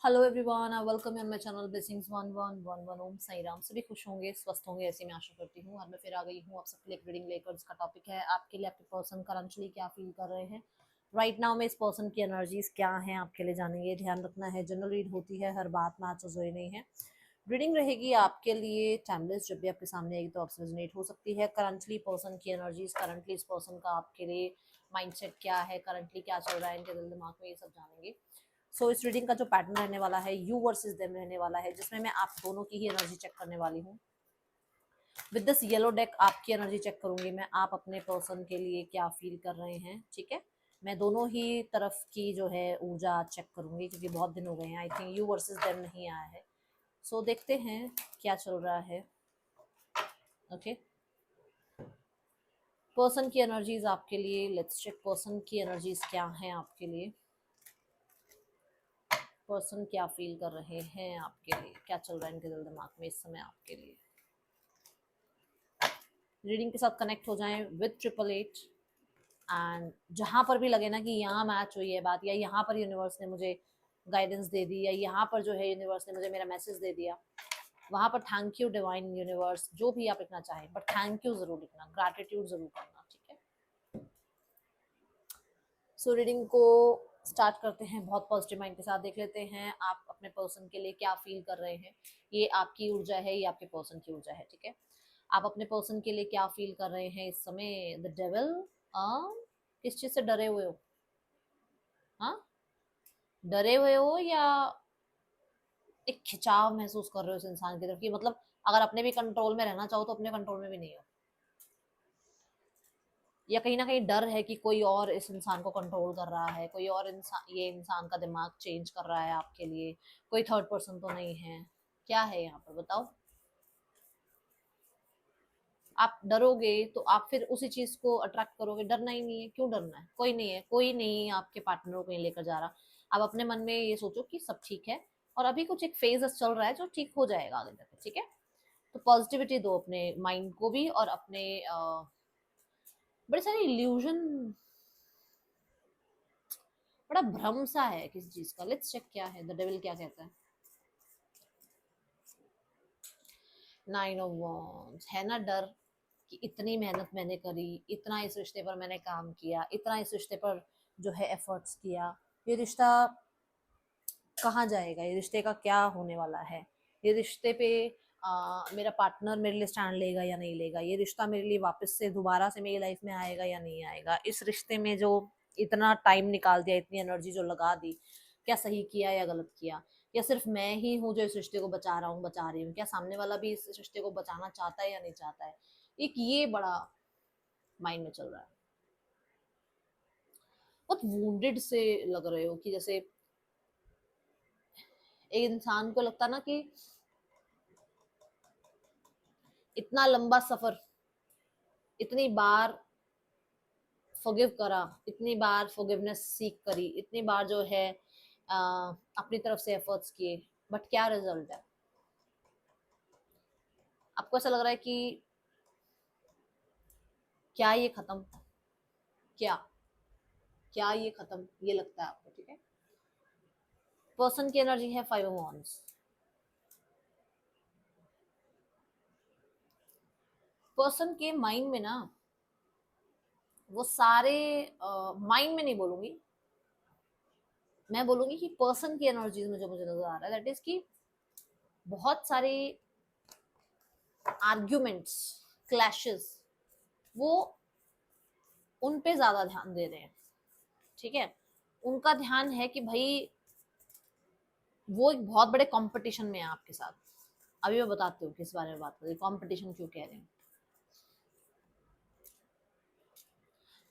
Hello everyone, I welcome you on my channel blessings 1111 ओम साई राम। सभी खुश होंगे, स्वस्थ होंगे, ऐसी मैं आशा करती हूँ। और मैं फिर आ गई हूँ आप सबके लिए रीडिंग लेकर, जिसका टॉपिक है आपके लिए आपके पर्सन करंटली क्या फील कर रहे हैं राइट नाउ में। इस पर्सन की एनर्जीज क्या हैं आपके लिए जानेंगे। ध्यान रखना है, जनरल रीड होती है, हर बात मैच हुई नहीं है। रीडिंग रहेगी आपके लिए टाइमलेस, जब भी आपके सामने आएगी तो आपसे रेजोनेट हो सकती है। करंटली पर्सन की एनर्जीज, करंटली इस पर्सन का आपके लिए माइंडसेट क्या है, करंटली क्या चल रहा है इनके दिल दिमाग में, ये सब जानेंगे। इस रीडिंग का जो पैटर्न रहने वाला है, यू वर्सेस देम रहने वाला है, जिसमें मैं आप दोनों की ही एनर्जी चेक करने वाली हूँ। विद दिस येलो डेक आपकी एनर्जी चेक करूंगी मैं, आप अपने पर्सन के लिए क्या फील कर रहे हैं। ठीक है, मैं दोनों ही तरफ की जो है ऊर्जा चेक करूंगी, क्योंकि बहुत दिन हो गए हैं, I think you versus them नहीं आया है। देखते हैं क्या चल रहा है। ओके, पर्सन की एनर्जीज आपके लिए, लेट्स चेक पर्सन की एनर्जीज क्या है आपके लिए। पर्सन क्या फील कर रहे हैं आपके लिए, क्या चल रहा है इनके दिल दिमाग में इस समय आपके लिए। रीडिंग के साथ कनेक्ट हो जाएं विद 888। एंड जहां पर भी लगे ना कि यहाँ मैच हुई है बात, या यहाँ पर यूनिवर्स ने मुझे गाइडेंस दे दी, या यहाँ पर जो है यूनिवर्स ने मुझे मेरा मैसेज दे दिया, वहां पर थैंक यू डिवाइन यूनिवर्स, जो भी आप लिखना चाहें, बट थैंक यू जरूर लिखना, ग्रैटिट्यूड जरूर करना। ठीक है, रीडिंग को स्टार्ट करते हैं। बहुत पॉजिटिव माइंड के साथ देख लेते हैं आप अपने पर्सन के लिए क्या फील कर रहे हैं। ये आपकी ऊर्जा है, ये आपके पर्सन की ऊर्जा है। ठीक है, आप अपने पर्सन के लिए क्या फील कर रहे हैं इस समय। द डेविल, किस चीज से डरे हुए हो? हाँ, डरे हुए हो या एक खिंचाव महसूस कर रहे हो इस इंसान की तरफ की, मतलब अगर अपने भी कंट्रोल में रहना चाहो तो अपने कंट्रोल में भी नहीं हो, या कहीं ना कहीं डर है कि कोई और इस इंसान को कंट्रोल कर रहा है, कोई और इंसान, ये इंसान का दिमाग चेंज कर रहा है आपके लिए, कोई थर्ड पर्सन तो नहीं है। क्या है यहाँ पर बताओ। आप डरोगे तो आप फिर उसी चीज को अट्रैक्ट करोगे। डरना ही नहीं है, क्यों डरना है, कोई नहीं है, कोई नहीं आपके पार्टनर को कहीं लेकर जा रहा। आप अपने मन में ये सोचो कि सब ठीक है, और अभी कुछ एक फेज चल रहा है जो ठीक हो जाएगा आगे जाके। ठीक है, तो पॉजिटिविटी दो अपने माइंड को भी, और अपने बड़े सारे इल्यूजन, बड़ा भ्रम सा है किसी चीज का। लेट्स चेक क्या है, द डेविल क्या कहता है। 9 ऑफ वॉन्ड्स है ना, डर कि इतनी मेहनत मैंने करी, इतना इस रिश्ते पर मैंने काम किया, इतना इस रिश्ते पर जो है एफर्ट्स किया, ये रिश्ता कहाँ जाएगा, ये रिश्ते का क्या होने वाला है, ये रिश्ते पे मेरा पार्टनर मेरे लिए स्टैंड लेगा या नहीं लेगा, ये रिश्ता मेरे लिए वापस से दोबारा से मेरी लाइफ में आएगा या नहीं आएगा, इस रिश्ते में जो इतना टाइम निकाल दिया, इतनी एनर्जी जो लगा दी, क्या सही किया या गलत किया, या सिर्फ मैं ही हूँ जो इस रिश्ते को बचा रहा हूँ, बचा रही हूँ, क्या सामने वाला भी इस रिश्ते को बचाना चाहता है या नहीं चाहता है। एक ये बड़ा माइंड में चल रहा है। बहुत वुंडेड से लग रहे हो, कि जैसे एक इंसान को लगता ना कि इतना लंबा सफर, इतनी बार फॉरगिव करा, इतनी बार फॉरगिवनेस सीख करी, इतनी बार जो है अपनी तरफ से एफर्ट्स किए, बट क्या रिजल्ट है। आपको ऐसा लग रहा है कि क्या ये खत्म, क्या क्या ये खत्म, ये लगता है आपको। ठीक है, पर्सन की एनर्जी है 5 ऑफ वांड्स। पर्सन के माइंड में ना, वो सारे, माइंड में नहीं बोलूंगी, मैं बोलूंगी कि पर्सन की एनर्जीज में जो मुझे नजर आ रहा है, दैट इज कि बहुत सारे आर्ग्यूमेंट्स, क्लैशेस, वो उन पे ज्यादा ध्यान दे रहे हैं। ठीक है, उनका ध्यान है कि भाई वो एक बहुत बड़े कंपटीशन में है आपके साथ। अभी मैं बताती हूँ किस बारे में बात कर रही हूँ, कंपटीशन क्यों कह रहे हैं।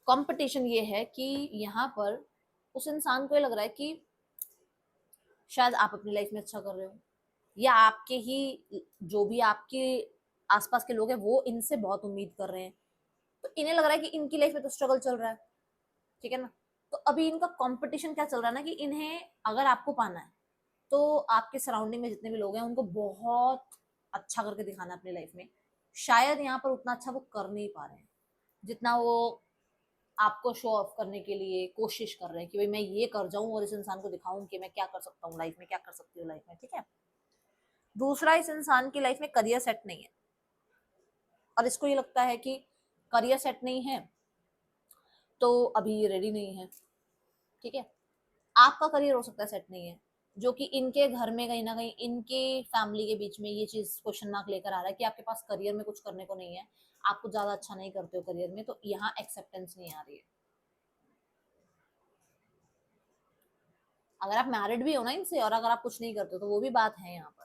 कंपटीशन ये है कि यहाँ पर उस इंसान को ये लग रहा है कि शायद आप अपनी लाइफ में अच्छा कर रहे हो, या आपके ही जो भी आपके आसपास के लोग हैं वो इनसे बहुत उम्मीद कर रहे हैं, तो इन्हें लग रहा है कि इनकी लाइफ में तो स्ट्रगल चल रहा है। ठीक है ना, तो अभी इनका कंपटीशन क्या चल रहा है ना, कि इन्हें अगर आपको पाना है तो आपके सराउंडिंग में जितने भी लोग हैं उनको बहुत अच्छा करके दिखाना है अपनी लाइफ में। शायद यहाँ पर उतना अच्छा वो कर नहीं पा रहे हैं जितना वो आपको शो ऑफ करने के लिए कोशिश कर रहे हैं कि भाई मैं ये कर जाऊं और इस इंसान को दिखाऊं कि मैं क्या कर सकता हूँ लाइफ में, क्या कर सकती हूँ लाइफ में, ठीक है। दूसरा, इस इंसान की लाइफ में करियर सेट नहीं है और इसको ये लगता है कि करियर सेट नहीं है तो अभी ये रेडी नहीं है, ठीक है। आपका करियर हो सकता है सेट नहीं है, जो कि इनके घर में कहीं ना कहीं इनके फैमिली के बीच में ये चीज क्वेश्चन मार्क लेकर आ रहा है कि आपके पास करियर में कुछ करने को नहीं है, आप कुछ ज्यादा अच्छा नहीं करते हो करियर में, तो यहाँ एक्सेप्टेंस नहीं आ रही है। अगर आप मैरिड भी हो ना इनसे और अगर आप कुछ नहीं करते हो तो वो भी बात है यहाँ पर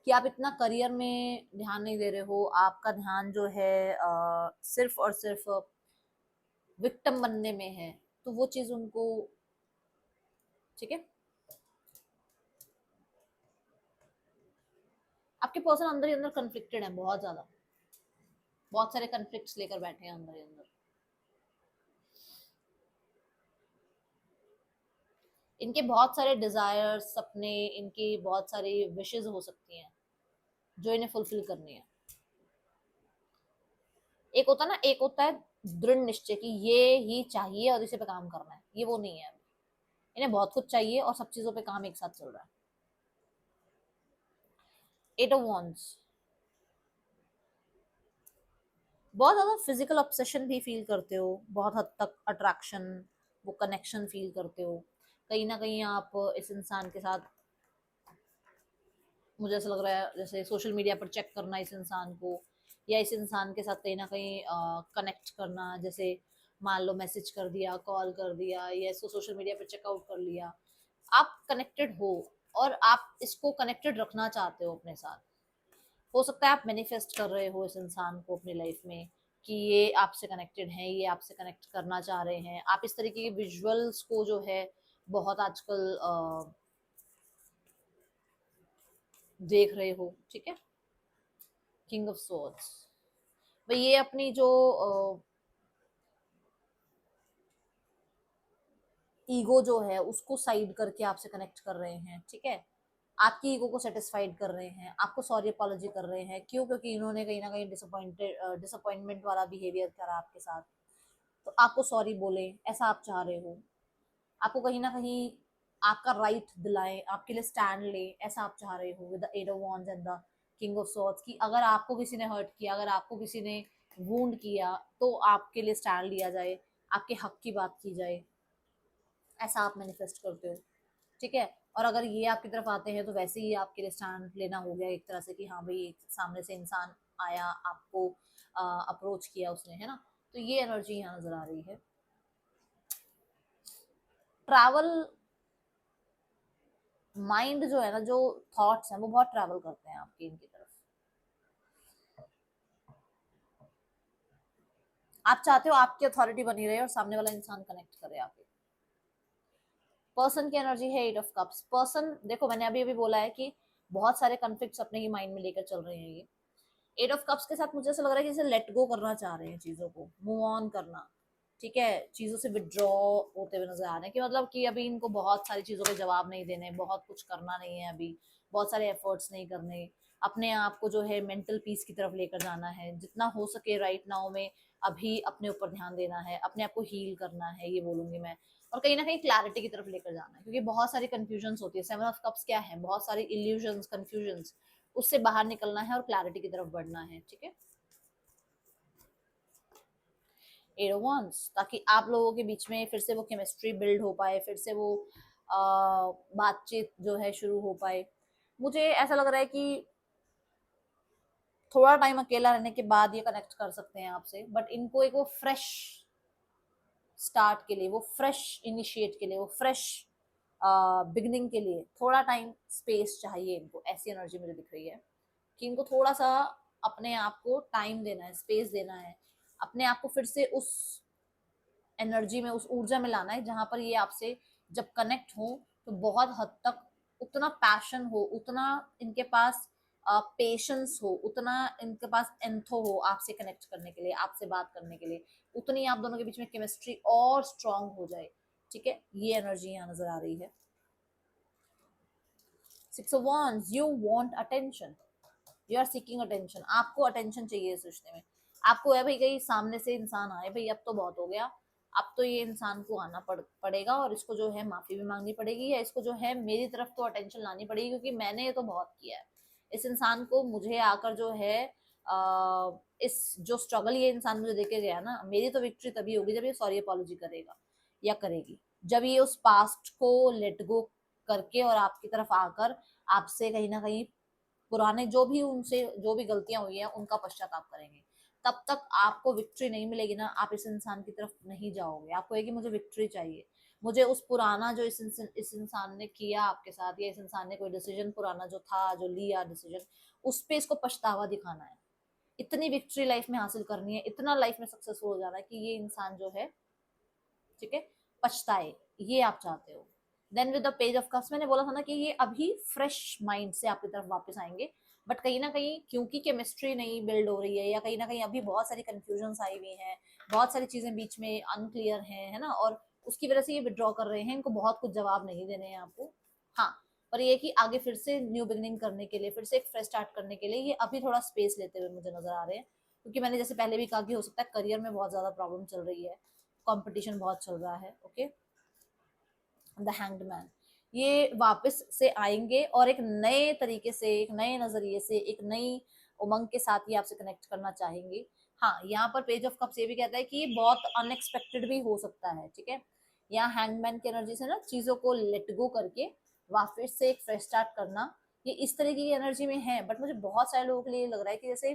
कि आप इतना करियर में ध्यान नहीं दे रहे हो, आपका ध्यान जो है सिर्फ और सिर्फ विक्टिम बनने में है, तो वो चीज उनको, ठीक है। आपके पर्सन अंदर ही अंदर कन्फ्लिक्टेड है, बहुत ज्यादा, बहुत सारे कन्फ्लिक्ट्स लेकर बैठे हैं अंदर ही अंदर। इनके बहुत सारे डिजायर्स, सपने, इनकी बहुत सारी विशेस हो सकती हैं जो इन्हें फुलफिल करनी है। एक होता है ना, एक होता है दृढ़ निश्चय कि ये ही चाहिए और इसी पे काम करना है, ये वो नहीं है अभी। इन्हें बहुत कुछ चाहिए और सब चीजों पे काम एक साथ चल रहा है। एट ऑफ wands, बहुत ज्यादा फिजिकल ऑब्सेशन भी फील करते हो, बहुत हद तक अट्रैक्शन, वो कनेक्शन फील करते हो। कहीं ना कहीं आप इस इंसान के साथ, मुझे ऐसा लग रहा है जैसे सोशल मीडिया पर चेक करना इस इंसान को, या इस इंसान के साथ कहीं ना कहीं कनेक्ट करना, जैसे मान लो मैसेज कर दिया, कॉल कर दिया, या इसको सोशल मीडिया पर चेकआउट कर लिया। आप कनेक्टेड हो और आप इसको कनेक्टेड रखना चाहते हो अपने साथ। हो सकता है आप मैनिफेस्ट कर रहे हो इस इंसान को अपनी लाइफ में कि ये आपसे कनेक्टेड है, ये आपसे कनेक्ट करना चाह रहे हैं। आप इस तरीके के विजुअल्स को जो है बहुत आजकल देख रहे हो, ठीक है। किंग ऑफ सोर्ड्स, भाई ये अपनी जो ईगो जो है उसको साइड करके आपसे कनेक्ट कर रहे हैं, ठीक है। आपकी ईगो को सेटिस्फाइड कर रहे हैं, आपको सॉरी अपॉलॉजी कर रहे हैं, क्यों? क्योंकि इन्होंने कहीं ना कहीं डिसअपॉइंटमेंट वाला बिहेवियर करा आपके साथ, तो आपको सॉरी बोले, ऐसा आप चाह रहे हो। आपको कहीं ना कहीं आपका राइट दिलाएं, आपके लिए स्टैंड ले, ऐसा आप चाह रहे हो with the eight of wands and the king of swords की अगर आपको किसी ने हर्ट किया, अगर आपको किसी ने वूंड किया, तो आपके लिए स्टैंड लिया जाए, आपके हक की बात की जाए, ऐसा आप मैनिफेस्ट करते हो, ठीक है। और अगर ये आपकी तरफ आते हैं तो वैसे ही आपके लिए स्टैंड लेना हो गया एक तरह से कि हाँ भाई एक सामने से इंसान आया, आपको अप्रोच किया उसने, है ना। तो ये एनर्जी यहाँ नजर आ रही है। ट्रैवल, माइंड जो है ना, जो थॉट्स हैं वो बहुत ट्रैवल करते हैं आपके इनकी तरफ। आप चाहते हो आपकी अथॉरिटी बनी रहे और सामने वाला इंसान कनेक्ट करे आपके। पर्सन की एनर्जी है एट ऑफ कप्स। पर्सन, देखो मैंने अभी अभी बोला है कि बहुत सारे कॉन्फ्लिक्ट्स अपने ही माइंड में लेकर चल रहे हैं ये। एट ऑफ कप्स के साथ मुझे ऐसा लग रहा है कि जैसे लेट गो करना चाह रहे हैं, चीजों को मूव ऑन करना, ठीक है। चीजों से विड्रॉ होते हुए नजर आ रहे हैं कि मतलब कि अभी इनको बहुत सारी चीजों के जवाब नहीं देने, बहुत कुछ करना नहीं है अभी, बहुत सारे एफर्ट्स नहीं करने, अपने आप को जो है मेंटल पीस की तरफ लेकर जाना है जितना हो सके राइट नाउ में। अभी अपने ऊपर ध्यान देना है, अपने आप को हील करना है, ये बोलूंगी मैं। और कहीं ना कहीं क्लैरिटी की तरफ लेकर जाना है, क्योंकि बहुत सारी कंफ्यूजन होती है। सेवन ऑफ कप्स क्या है? बहुत सारी इल्यूजन्स, कंफ्यूजन्स, उससे बाहर निकलना है और क्लैरिटी की तरफ बढ़ना है, ठीक है। एट ऑफ wands, ताकि आप लोगों के बीच में फिर से वो केमिस्ट्री बिल्ड हो पाए, फिर से वो बातचीत जो है शुरू हो पाए। मुझे ऐसा लग रहा है कि थोड़ा टाइम अकेला रहने के बाद ये कनेक्ट कर सकते हैं आपसे, बट इनको एक वो फ्रेश स्टार्ट के लिए, वो फ्रेश इनिशिएट के लिए, वो फ्रेश बिगनिंग के लिए थोड़ा टाइम स्पेस चाहिए इनको। ऐसी एनर्जी मुझे दिख रही है कि इनको थोड़ा सा अपने आप को टाइम देना है, स्पेस देना है, अपने आप को फिर से उस एनर्जी में, उस ऊर्जा में लाना है जहां पर ये आपसे जब कनेक्ट हो तो बहुत हद तक उतना पैशन हो, उतना इनके पास पेशेंस हो, उतना इनके पास एंथो हो आपसे कनेक्ट करने के लिए, आपसे बात करने के लिए, उतनी आप दोनों के बीच में केमिस्ट्री और स्ट्रांग हो जाए, ठीक है। ये एनर्जी यहाँ नजर आ रही है। Six of wands, you want attention, you are seeking attention. आपको अटेंशन चाहिए इस रिश्ते में। आपको है भाई कहीं सामने से इंसान आए, भाई अब तो बहुत हो गया, अब तो ये इंसान को आना पड़ेगा और इसको जो है माफी भी मांगनी पड़ेगी, या इसको जो है मेरी तरफ तो अटेंशन लानी पड़ेगी, क्योंकि मैंने ये तो बहुत किया है। इस इंसान को मुझे आकर जो है इस जो स्ट्रगल ये इंसान मुझे देके गया ना, मेरी तो विक्ट्री तभी होगी जब ये सॉरी अपॉलॉजी करेगा या करेगी, जब ये उस पास्ट को लेट गो करके और आपकी तरफ आकर आपसे कहीं ना कहीं पुराने जो भी उनसे जो भी गलतियां हुई हैं उनका पश्चाताप करेंगे। तब तक आपको विक्ट्री नहीं मिलेगी ना, आप इस इंसान की तरफ नहीं जाओगे। आपको है कि मुझे विक्ट्री चाहिए, मुझे उस पुराना जो इस इंसान ने किया आपके साथ, या इस इंसान ने कोई डिसीजन पुराना जो था जो लिया डिसीजन, उस पे इसको पछतावा दिखाना है। इतनी विक्ट्री लाइफ में हासिल करनी है, इतना लाइफ में सक्सेसफुल हो जाना है कि ये इंसान जो है, ठीक है, पछताए, ये आप चाहते हो। Then with the page of cups, मैंने बोला था ना कि ये अभी फ्रेश माइंड से आपकी तरफ वापस आएंगे, बट कहीं ना कहीं क्योंकि केमिस्ट्री नहीं बिल्ड हो रही है, या कहीं ना कहीं अभी बहुत सारी कंफ्यूजन आई हुई हैं, बहुत सारी चीजें बीच में अनक्लियर हैं, है ना, और उसकी वजह से ये विड्रॉ कर रहे हैं। इनको बहुत कुछ जवाब नहीं देने हैं आपको, हाँ, पर ये कि आगे फिर से न्यू बिगनिंग करने के लिए, फिर से एक फ्रेश स्टार्ट करने के लिए ये अभी थोड़ा स्पेस लेते हुए मुझे नजर आ रहे हैं। क्योंकि मैंने जैसे पहले भी कहा कि हो सकता है करियर में बहुत ज्यादा प्रॉब्लम चल रही है, कंपटीशन बहुत चल रहा है। ओके, द हैंग्ड मैन, ये वापस से आएंगे और एक नए तरीके से, एक नए नजरिए से, एक नई उमंग के साथ ये आपसे कनेक्ट करना चाहेंगे। हाँ, यहाँ पर पेज ऑफ कप्स ये भी कहता है कि ये बहुत अनएक्सपेक्टेड भी हो सकता है, ठीक है। यहाँ हैंगमैन की एनर्जी से ना चीजों को लेट गो करके वापस से एक फ्रेश स्टार्ट करना, ये इस तरीके की एनर्जी में है। बट मुझे बहुत सारे लोगों के लिए लग रहा है कि जैसे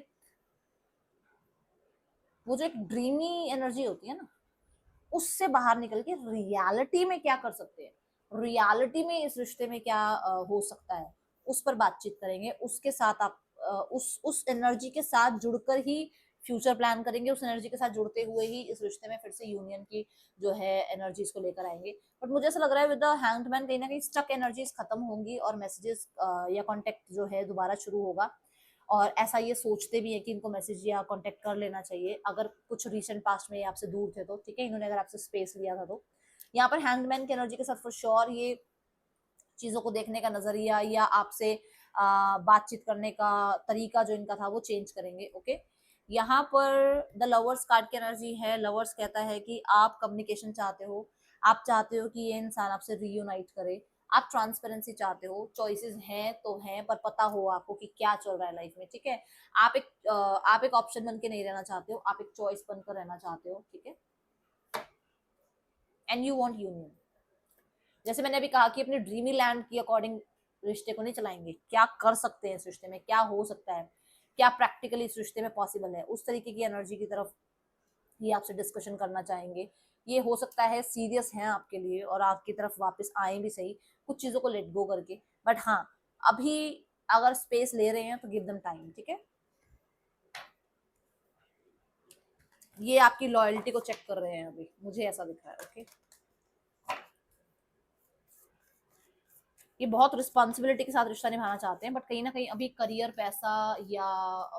वो जो एक ड्रीमी एनर्जी होती है ना, उससे बाहर निकल के रियलिटी में क्या कर सकते हैं, रियलिटी में इस रिश्ते में क्या हो सकता है, उस पर बातचीत करेंगे। उसके साथ आप उस एनर्जी के साथ जुड़कर ही फ्यूचर प्लान करेंगे, उस एनर्जी के साथ जुड़ते हुए ही इस रिश्ते में फिर से यूनियन की जो है एनर्जीज को लेकर आएंगे। बट मुझे ऐसा लग रहा है विद द हैंग्ड मैन कहीं ना कहीं स्टक एनर्जीज खत्म होंगी और मैसेजेस या कॉन्टेक्ट जो है दोबारा शुरू होगा। और ऐसा ये सोचते भी है कि इनको मैसेज या कांटेक्ट कर लेना चाहिए, अगर कुछ रीसेंट पास्ट में ये आपसे दूर थे तो, ठीक है, इन्होंने अगर आपसे स्पेस लिया था तो। यहाँ पर हैंगमैन की एनर्जी के साथ फॉर श्योर ये चीजों को देखने का नजरिया या आपसे बातचीत करने का तरीका जो इनका था वो चेंज करेंगे। ओके, यहाँ पर द लवर्स कार्ड की एनर्जी है। लवर्स कहता है कि आप कम्युनिकेशन चाहते हो, आप चाहते हो कि ये इंसान आपसे रीयूनाइट करे, आप ट्रांसपेरेंसी चाहते हो, चॉइसेस हैं तो हैं, पर पता हो आपको कि क्या चल रहा है लाइफ में, ठीक है। आप एक ऑप्शन बन के नहीं रहना चाहते हो, आप एक चॉइस बनकर रहना चाहते हो, ठीक है। And you want union. जैसे मैंने अभी कहा कि अपने ड्रीमी लैंड की अकॉर्डिंग रिश्ते को नहीं चलाएंगे, क्या कर सकते हैं इस रिश्ते में, क्या हो सकता है, क्या प्रैक्टिकली इस रिश्ते में पॉसिबल है, उस तरीके की एनर्जी की तरफ ये आपसे डिस्कशन करना चाहेंगे। ये हो सकता है सीरियस हैं आपके लिए और आपकी तरफ वापस आए भी सही, कुछ चीजों को लेट गो करके। बट हाँ, अभी अगर स्पेस ले रहे हैं तो गिव देम टाइम, ठीक है। ये आपकी लॉयल्टी को चेक कर रहे हैं अभी, मुझे ऐसा दिख रहा है। ओके, ये बहुत रिस्पॉन्सिबिलिटी के साथ रिश्ता निभाना चाहते हैं, बट कहीं ना कहीं अभी करियर, पैसा, या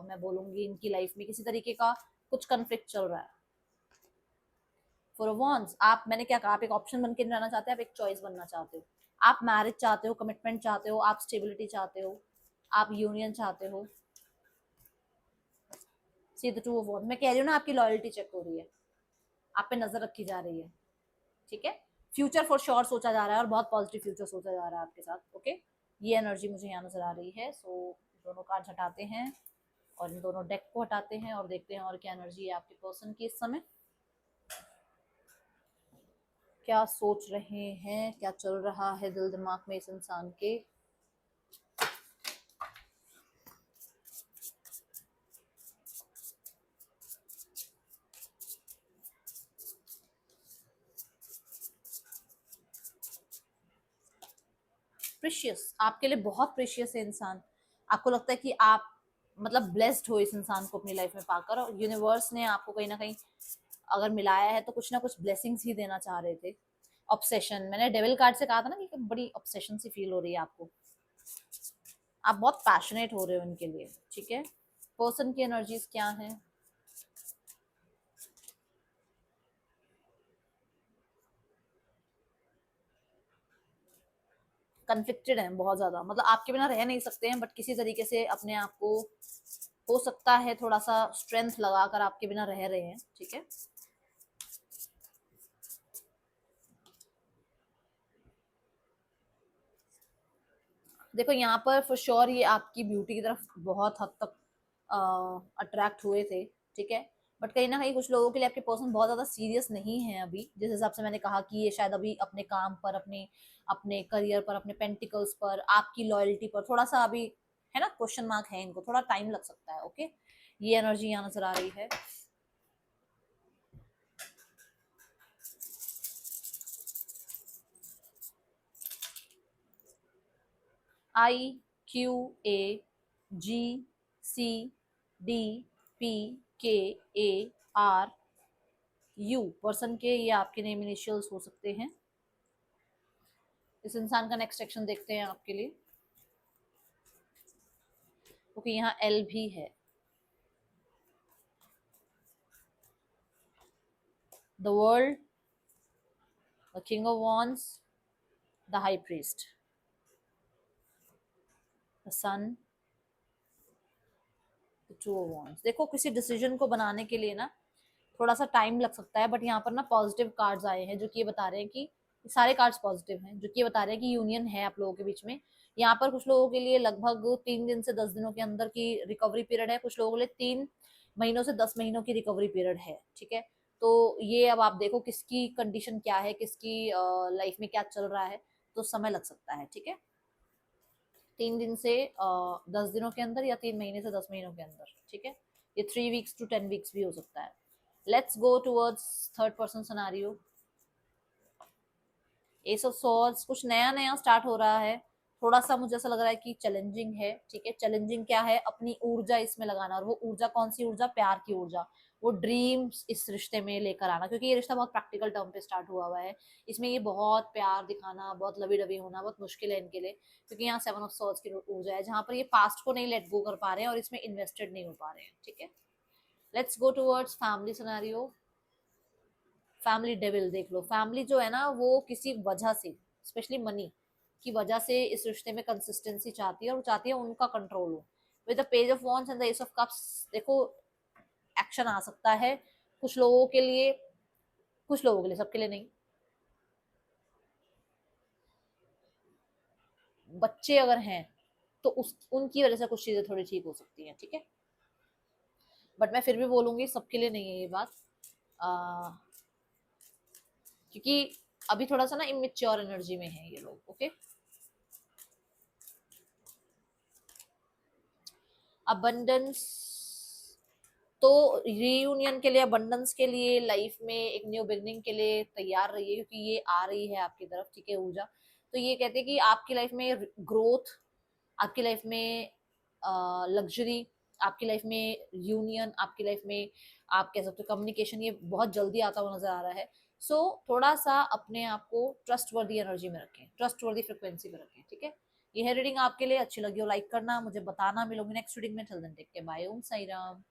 मैं बोलूंगी इनकी लाइफ में किसी तरीके का कुछ कन्फ्लिक्ट चल रहा है। फॉर वंस आप, मैंने क्या कहा, आप एक ऑप्शन बन के रहना चाहते हैं, आप एक चॉइस बनना चाहते हो, आप मैरिज चाहते हो, कमिटमेंट चाहते हो, आप स्टेबिलिटी चाहते हो, आप यूनियन चाहते हो। See the two of wands, मैं कह रही हूँ ना, आपकी लॉयल्टी चेक हो रही है, आप पे नजर रखी जा रही है, ठीक है। फ्यूचर फॉर श्योर सोचा जा रहा है और बहुत पॉजिटिव फ्यूचर सोचा जा रहा है आपके साथ। ओके, ये एनर्जी मुझे यहाँ नजर आ रही है। सो दोनों कार्ड हटाते हैं और इन दोनों डेक को हटाते हैं और देखते हैं और क्या एनर्जी है आपके पर्सन की इस समय, क्या सोच रहे हैं, क्या चल रहा है दिल दिमाग में इस इंसान के। प्रीशियस, आपके लिए बहुत प्रीशियस है इंसान। आपको लगता है कि आप मतलब ब्लेस्ड हो इस इंसान को अपनी लाइफ में पाकर, और यूनिवर्स ने आपको कहीं ना कहीं अगर मिलाया है तो कुछ ना कुछ ब्लेसिंग्स ही देना चाह रहे थे। ऑब्सेशन, मैंने डेविल कार्ड से कहा था ना कि बड़ी ऑब्सेशन सी फील हो रही है आपको, आप बहुत पैशनेट हो रहे हो इनके लिए, ठीक है। पर्सन की एनर्जीज क्या है, कन्फ्लिक्टेड हैं बहुत ज्यादा, मतलब आपके बिना रह नहीं सकते हैं, बट किसी तरीके से अपने आप को, हो सकता है थोड़ा सा स्ट्रेंथ लगाकर आपके बिना रह रहे हैं, ठीक है। देखो यहाँ पर फॉर श्योर ये आपकी ब्यूटी की तरफ बहुत हद तक अट्रैक्ट हुए थे, ठीक है। बट कहीं ना कहीं कुछ लोगों के लिए आपके पर्सन बहुत ज्यादा सीरियस नहीं है अभी, जिस हिसाब से मैंने कहा कि ये शायद अभी अपने काम पर, अपने अपने करियर पर, अपने पेंटिकल्स पर, आपकी लॉयल्टी पर थोड़ा सा अभी है ना क्वेश्चन मार्क है, इनको थोड़ा टाइम लग सकता है। ओके, ये एनर्जी यहाँ नजर आ रही है। IQAGCDPKARU पर्सन के ये आपके नेम इनिशियल्स हो सकते हैं। इस इंसान का नेक्स्ट एक्शन देखते हैं आपके लिए। क्योंकि यहाँ एल भी है। The world, the king of wands, the high priest, the sun, the two of wands. देखो किसी डिसीजन को बनाने के लिए ना थोड़ा सा टाइम लग सकता है, बट यहाँ पर ना पॉजिटिव कार्ड्स आए हैं जो कि ये बता रहे हैं कि सारे कार्ड्स पॉजिटिव हैं, जो कि ये बता रहे हैं कि यूनियन है आप लोगों के बीच में। यहाँ पर कुछ लोगों के लिए लगभग 3 दिन से 10 दिनों के अंदर की रिकवरी पीरियड है, कुछ लोगों के लिए 3 महीनों से 10 महीनों की रिकवरी पीरियड है, ठीक है। तो ये अब आप देखो किसकी कंडीशन क्या है, किसकी लाइफ में क्या चल रहा है, तो समय लग सकता है, ठीक है। 3 दिन से 10 दिनों के अंदर, या 3 महीने से 10 महीनों के अंदर, ठीक है। ये 3 वीक्स to 10 वीक्स भी हो सकता है। Let's go towards third person scenario. S of swords, कुछ नया नया स्टार्ट हो रहा है। थोड़ा सा मुझे ऐसा लग रहा है कि चैलेंजिंग है, ठीक है। चैलेंजिंग क्या है, अपनी ऊर्जा इसमें लगाना, और वो ऊर्जा कौन सी ऊर्जा, प्यार की ऊर्जा, वो ड्रीम्स इस रिश्ते में लेकर आना, क्योंकि ये रिश्ता बहुत प्रैक्टिकल टर्म पे स्टार्ट हुआ है। इसमें ये बहुत प्यार दिखाना, बहुत लवी डबी होना बहुत मुश्किल है इनके लिए, क्योंकि यहाँ 7 ऑफ सॉर्ड्स की ऊर्जा है, जहां पर ये पास्ट को नहीं लेट गो कर पा रहे हैं और इसमें इन्वेस्टेड नहीं हो पा रहे हैं, ठीक है। Let's go towards family scenario. Family devil देख लो। फैमिली जो है ना वो किसी वजह से, स्पेशली मनी की वजह से इस रिश्ते में कंसिस्टेंसी चाहती है, और चाहती है उनका कंट्रोल हो। With the page of wands and the S of cups, देखो एक्शन आ सकता है कुछ लोगों के लिए, कुछ लोगों के लिए, सबके लिए नहीं। बच्चे अगर हैं तो उस उनकी वजह से कुछ चीजें थोड़ी ठीक हो सकती हैं, ठीक है। बट मैं फिर भी बोलूंगी सबके लिए नहीं है ये बात, आ, क्योंकि अभी थोड़ा सा ना इमेच्योर एनर्जी में है ये लोग। ओके, अबंडेंस, तो रीयूनियन के लिए, अबंडेंस के लिए, लाइफ में एक न्यू बिगनिंग के लिए तैयार रहिए, क्योंकि ये आ रही है आपकी तरफ, ठीक है, ऊर्जा। तो ये कहते हैं कि आपकी लाइफ में ग्रोथ, आपकी लाइफ में लग्जरी, आपकी लाइफ में यूनियन, आपकी लाइफ में आप कह सकते हो कम्युनिकेशन, ये बहुत जल्दी आता हुआ नजर आ रहा है। सो थोड़ा सा अपने आप को ट्रस्ट वर्दी एनर्जी में रखें, ट्रस्ट वर्दी फ्रिक्वेंसी में रखें, ठीक है। ये है रीडिंग आपके लिए, अच्छी लगी हो लाइक करना, मुझे बताना। मिलूंगी नेक्स्ट रीडिंग में, till then take care, bye, Om Sai Ram.